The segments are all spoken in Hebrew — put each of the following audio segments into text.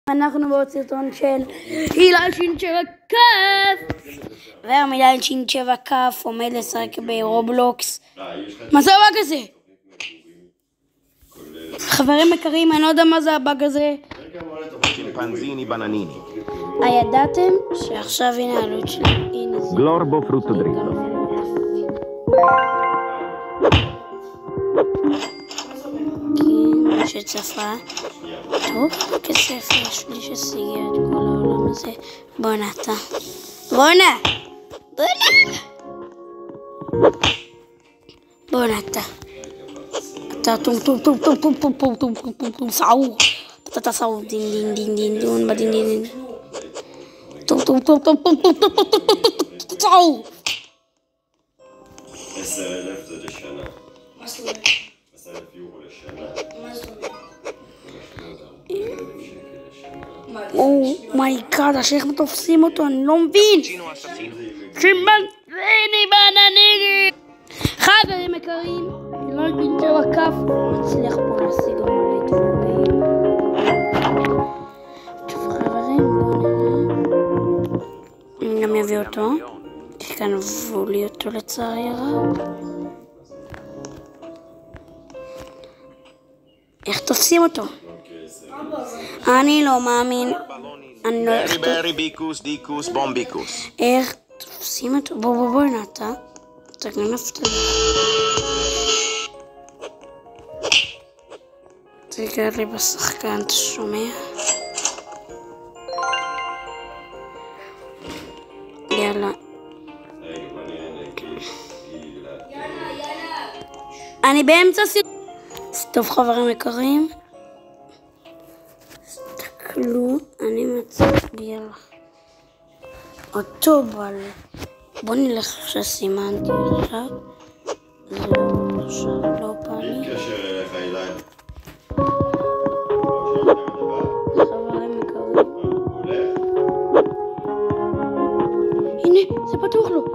אנחנו בעוד סרטון של הילה שינצ'בה כף, והמילה שינצ'בה כף עומד לשחק ברובלוקס. מה זה הבאג הזה? חברים יקרים, אני לא יודע מה זה הבאג הזה. צ'ימפנזיני בנניני. הידעתם שעכשיו הנה העלות שלי? גלורבו פרוטו דריטו. כן, שצפה. טוב, כסף יש לי שסייע את כל העולם הזה. בואנה אתה. בואנה אתה. אתה טום טום טום טום טום טום טום טום טום טום טום סעור. אתה סעור דין דין דין דין דין בדין דין דין. טום טום טום טום טום טום טום טום טום טום סעור. 10,000 זה לשנה. מה זאת אומרת? 10,000 יורו לשנה. מה זאת אומרת? אומייגאד, איך תופסים אותו? אני לא מבין. צ'ימפנזיני בנניני. חברים יקרים, לא שינצ'בה כף מצליח פה להשיג מלא דברים. טוב חברים, בואו נראה. אני גם אביא אותו, גנבו לי אותו לצערי הרב. איך תופסים אותו? אני לא מאמין. אני לא איך ברי ביקוס דיקוס בומביקוס. איך תופסים אותו? בוא נעתה. אתה גנבת לי. תיגע לי בשחקן, אתה שומע? יאללה. אני באמצע טוב חברים יקרים, תסתכלו, אני מצביע לך אותו בוא נלך שסימנתי עכשיו. זהו, עכשיו לא בא לי. מתקשר אליך אילי. חברים יקרים, הולך? הנה זה פתוח לו.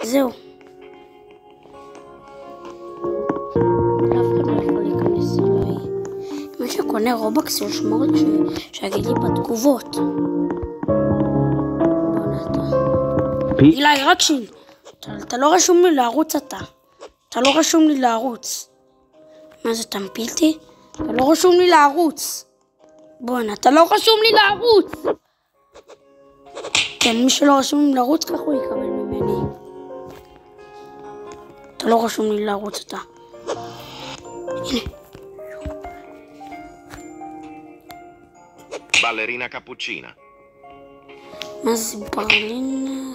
זהו. אף אחד לא יכול להיכנס אליי. מי שקונה רובקס ישמור לי שיגיד לי בתגובות. בוא נעתה. אילי רצ'ין, אתה לא רשום לי לערוץ אתה. אתה לא רשום לי לערוץ. מה זה תמפילתי? אתה לא רשום לי לערוץ. בואנה, אתה לא רשום לי לערוץ. כן, מי שלא רשום לי לערוץ ככה הוא יקבל ממני. אתה לא רשום לי לערוץ אתה. הנה. בלרינה קפוצ'ינה. מה זה ברלינה?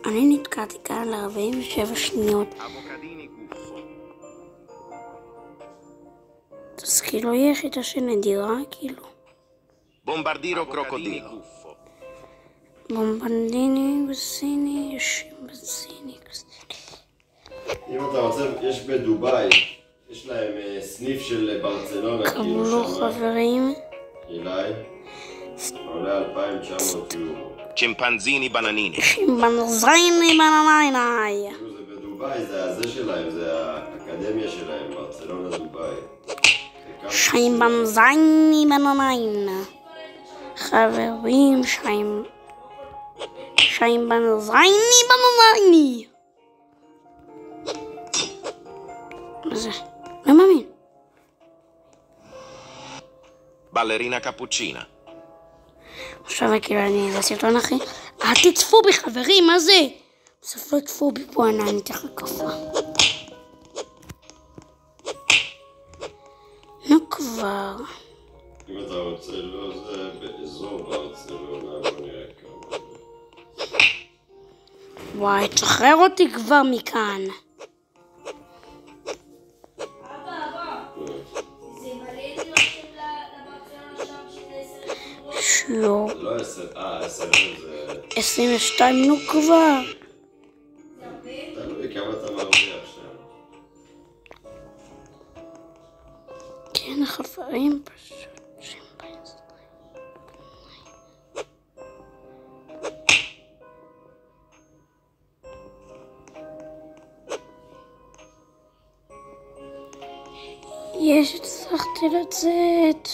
אני נתקעתי כאן ל-47 שניות. אבוקדיני גופו. אז כאילו היא יחידה שנדירה כאילו. בומברדירו קרוקודיני גופו. בומבנדיני בסיני, בסיני. אם אתה רוצה, יש בדובאי, יש להם סניף של ברצלונה. קבלו חברים. אילי, עולה 2,900 יורו. צ'ימפנזיני בנניני. שימפנזיני בנניני. זה בדובאי, זה הזה שלהם, זה האקדמיה שלהם, ברצלונה דובאי. שימפנזיני בנניני. חברים, שימפנזיני בנניני. מה זה? לא מאמין. בלרינה קפוצ'ינה. עכשיו כאילו אני זה סרטון אחי. אל תצפו בי חברים, מה זה? בסוף לא תצפו בי פה, אני אתן לך כפה. נו כבר. אם אתה רוצה, לא, זה באזור ברצלונה, בוא נראה כמה. וואי, תשחרר אותי כבר מכאן. לא. זה לא 10,000 זה... 22 נו כבר. תלוי כמה אתה מרוויח שם. כן, החברים פשוט. הצלחתי לצאת.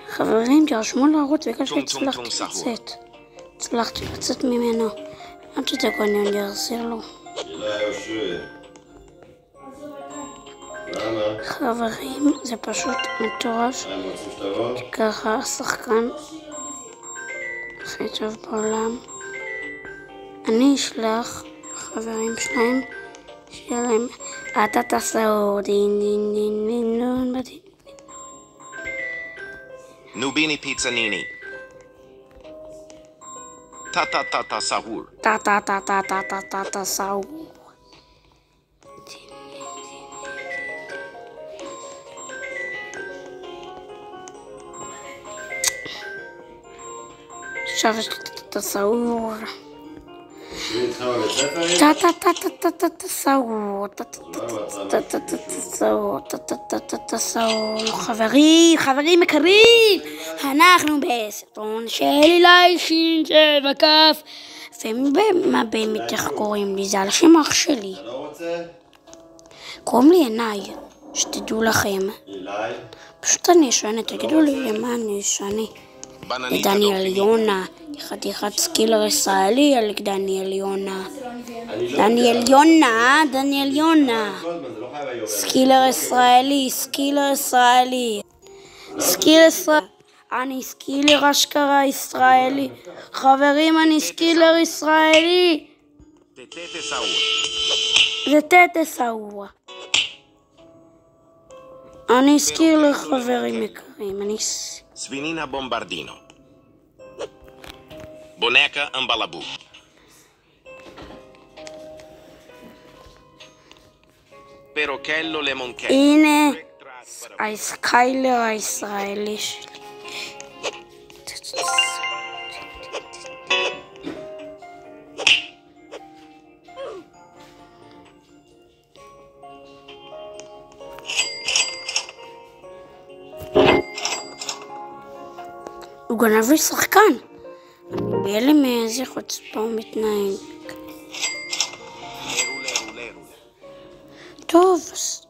חברים, תרשמו לערוץ בגלל שהצלחתי לצאת. הצלחתי לצאת ממנו. עד שתקוניון יחזיר לו. אילי אושרי. למה? חברים, זה פשוט מטורף. הם רוצים שתבוא? ככה השחקן הכי טוב בעולם. אני אשלח חברים שלהם שיהיה להם אתה תסעור דין דין דין דין דין דין. Nubini pizzanini. Ta sahur. Ta סעור. עכשיו יש את הסעור. שבי איתך בבית ספר? סעור. חברים יקרים, אנחנו בסרטון של אילי שין 7 כף. ומה באמת איך קוראים לי? זה על שם אח שלי. אתה לא רוצה? קוראים לי עיניי, שתדעו לכם. אילי? פשוט אני ישנה, תגידו לי למה אני ישנה. דניאל יונה, חתיכת סקילר ישראלי על דניאל יונה. דניאל יונה. סקילר ישראלי. אני סקילר אשכרה ישראלי. חברים, אני סקילר ישראלי. זה טטה סעור. אני סקילר חברים יקרים. Svinina Bombardino. Boneca Ambalabu. Perochello Lemonchello. הנה הסקיילר הישראלי שלי. הוא גנב לי שחקן. אני בהלם מאיזה חוצפה הוא מתנהג. טוב, אז...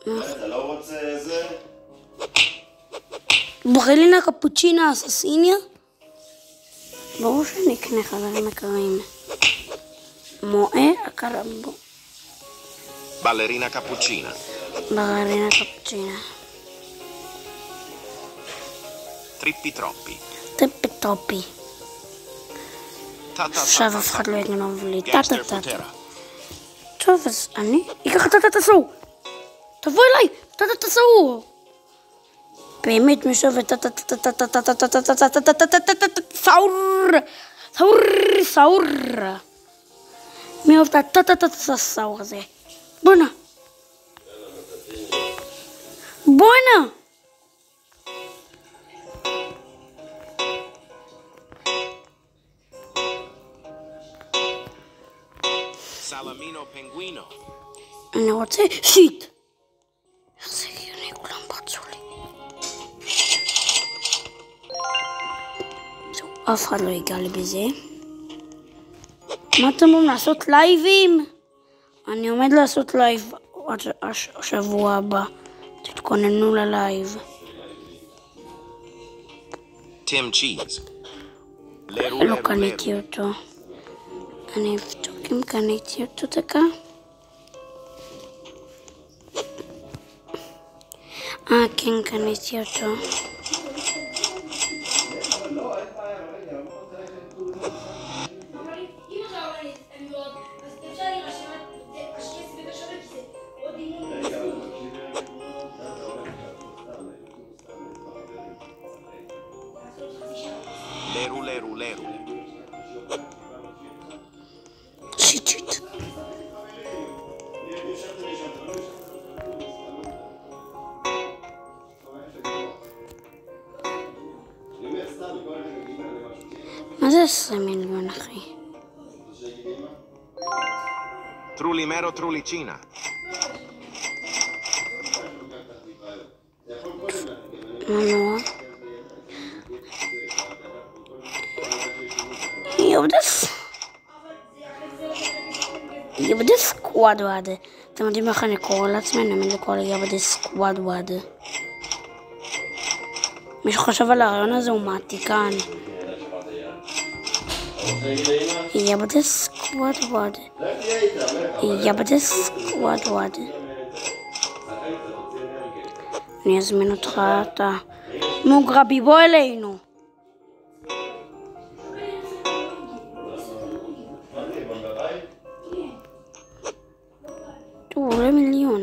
אתה לא רוצה איזה? ברלינה קפוצ'ינה אססיניה? ברור שאני אקנה חברים יקרים. מואה הקרמבו. Ballerina cappuccina. ברלינה קפוצ'ינה. Trippi troppi. טופי. עכשיו אף אחד לא יגנוב לי. Gangster Futera. טוב, אז אני אקח את הסעור. תבוא אליי, הסעור. באמת משווה סעור. מי אוהב את הסעור הזה? בואנה. Salamino Pinguino. אני רוצה שיט. איך זה הגיוני, כולם פרצו לי. זהו, אף אחד לא ייגע לי בזה. מה אתם אומרים, לעשות לייבים? אני עומד לעשות לייב השבוע הבא. תתכוננו ללייב. Tim Cheese. לא קניתי אותו. אני אבדוק אם קניתי אותו דקה. כן, קניתי אותו. Leru. שיט. מה זה 20 מיליון, אחי? Trulimero Trulicina. מה נורא? יאו דס. יבדה סקוואד וואד. אתם יודעים איך אני קורא לעצמי? אני לקרוא לי יבדה סקוואד וואד. מי שחושב על הרעיון הזה הוא מעתיקן. יבדה סקוואד וואד. יבדה סקוואד וואד. אני אזמין אותך, אתה מוגרבי, בוא אלינו. הוא עולה מיליון.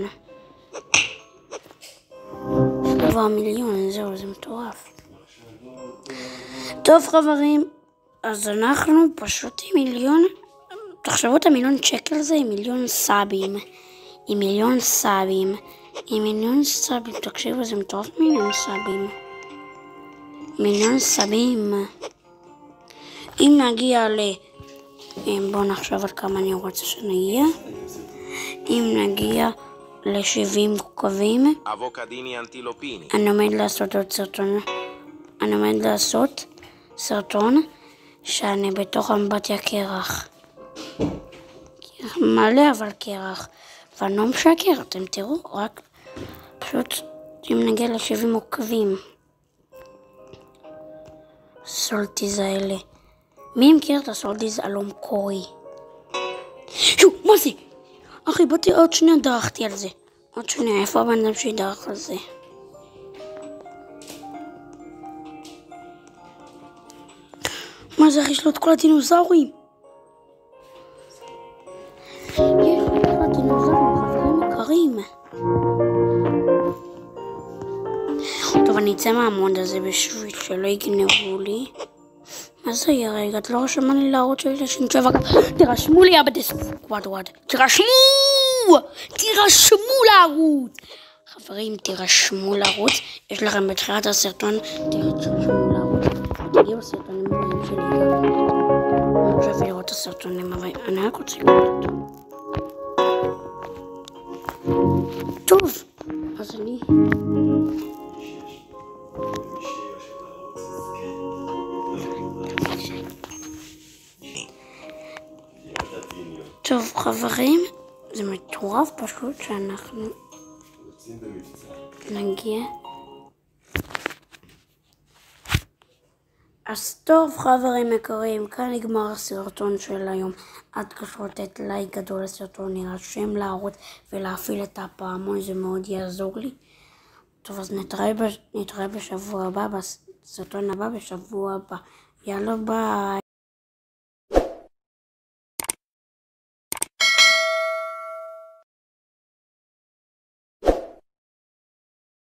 כבר מיליון, זהו, זה מטורף. טוב חברים, אז אנחנו פשוט עם מיליון, תחשבו את המיליון שקל הזה עם מיליון סאבים. עם מיליון סאבים. עם מיליון סאבים, תקשיבו, זה מטורף מיליון סאבים. מיליון סאבים. אם נגיע בואו נחשוב על כמה אני רוצה שנגיע. אם נגיע ל-70 כוכבים, אבוקדיני אנטילופיני. אני עומד לעשות עוד סרטון. אני עומד לעשות סרטון שאני בתוך אמבטיה קרח. מלא אבל קרח. ואני לא משקר, אתם תראו, רק פשוט אם נגיע ל-70 עוקבים. סולטיז האלה. מי מכיר את הסולטיז הלום קורי? מה זה? אחי, באתי עוד שנייה, דרכתי על זה. עוד שנייה, איפה הבן אדם שידרך על זה? מה זה, אחי, יש לו את כל הדינוזאורים? יש לו את כל הדינוזאורים, חברים יקרים. טוב, אני אצא מהמוד הזה בשביל שלא יגנבו לי. מה זה יהיה רגע? את לא רשמה לי להראות שלי לשינשב אגב. תירשמו לי אבא סקוואד וואד. תירשמו! תירשמו לערוץ! חברים, תירשמו לערוץ. יש לכם בתחילת הסרטון, תירשמו לערוץ. תגיעו לסרטונים הבאים שלי. אני חושב לראות את הסרטונים הבאים. אני רק רוצה לראות אותו. טוב, אז אני... טוב חברים, זה מטורף פשוט שאנחנו נגיע. אז טוב חברים יקרים, כאן נגמר הסרטון של היום. עד קשור לתת לייק גדול לסרטון, להירשם לערוץ ולהפעיל את הפעמון, זה מאוד יעזור לי. טוב, אז נתראה בשבוע הבא, בסרטון הבא בשבוע הבא. יאללה ביי.